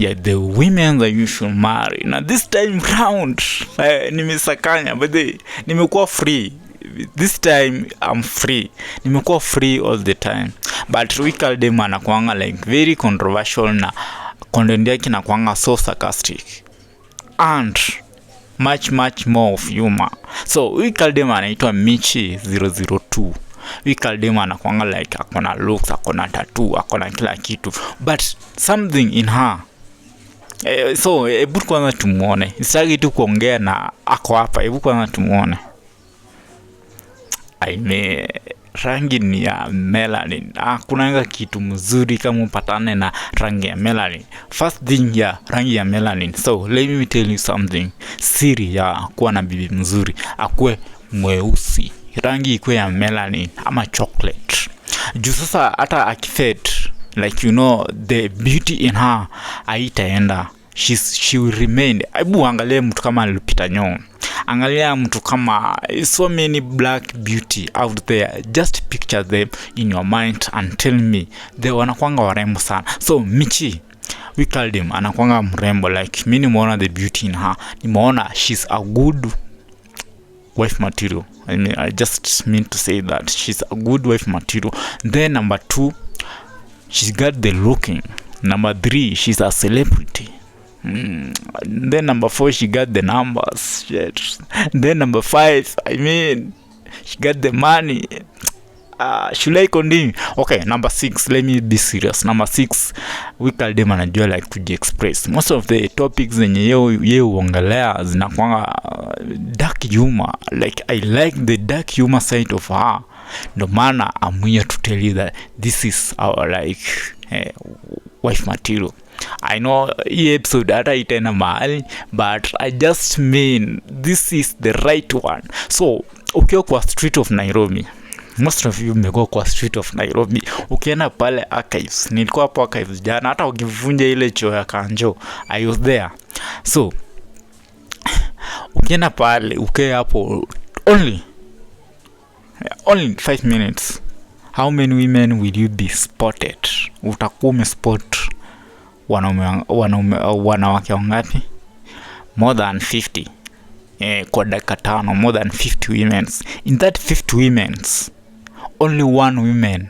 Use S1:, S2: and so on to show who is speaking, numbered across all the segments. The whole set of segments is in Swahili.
S1: yeah, the women that you should marry. Now this time round nimesakanya, but nimekuwa free. This time I'm free. Nimekuwa free all the time. But we call them anakuanga like very controversial, na content yake inakuanga so sarcastic and much more of humor. So we call them anaitwa Michi 002. We call them anakuanga like akona looks, akona tattoo, akona kila kitu, but something in her. So hebu kwanza tumuone. Sitaki tu kuongea na ako hapa. Hebu kwanza tumuone. Rangi ni ya melanin. Kunanga kitu mzuri kama upatane na rangi ya melanin. First thing ya rangi ya melanin. So let me tell you something. Siri ya kuwa na bibi mzuri, akue mweusi. Rangi ikuwe ya melanin ama chocolate. Juu sasa hata akifed, like you know, the beauty in her haitaenda. She will remain. Hebu angalia mtu kama Lupita Nyong'o. Angalia mtu kama so many black beauty out there. Just picture them in your mind and tell me they wanakuanga warembo sana. So Michi, we call them anakuanga mrembo. Like mimi nimeona the beauty in her. Nimeona she's a good wife material. I mean, I just mean to say that she's a good wife material. Then number 2, she's got the looking. Number 3, she's a celebrity. Then number 4, she got the numbers. Shit. Then number 5, I mean, she got the money. Should I continue? Okay, number 6, let me be serious. Number 6, we call them anajua like kuji-express. Most of the topics zenye yeye uongelea zinakuanga dark humor. Like I like the dark humor side of her. No maana I'm here to tell you that this is our like wife material. I know hii episode hata itaenda mahali, but I just mean this is the right one. So ukiwa kwa street of Nairobi, most of you mmego kwa street of Nairobi, ukienda pale archives, nilikuwa hapo archives jana, hata ukivunja ile choo ya Kanjo, I was there. So ukienda pale, ukae hapo only 5 minutes, how many women will you be spotted? Utakuwa umespot wanawake wangapi? More than 50. Kwa dakika 5, more than 50 women. In that 50 women, only one woman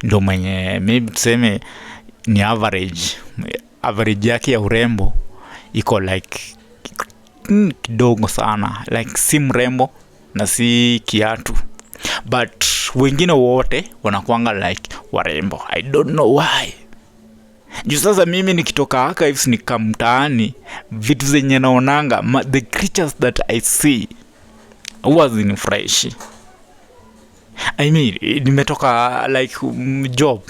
S1: ndo mwenye maybe tuseme ni average yake ya urembo iko like kidogo sana, like si mrembo na si kiatu, but wengine wote wanakuanga like warembo. I don't know why. Juu sasa mimi nikitoka archives nikamtaani, vitu zenye naonanga, the creatures that I see huwa zinifresh. I mean, nimetoka like job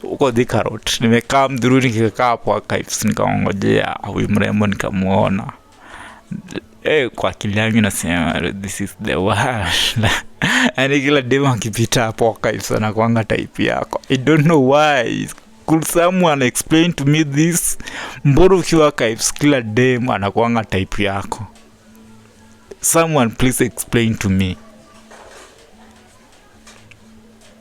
S1: uko Thika Road, nimekaa mdhuru nikikaa hapo archives, nikaongojea huyu mrembo, nikamuona. Kwa akili yangu nasema this is the one. Yani kila demo akipita hapo archives anakuanga type yako. I don't know why. Could someone explain to me this? Mbona ukiwa archives kila demo anakuanga type yako? Someone please explain to me.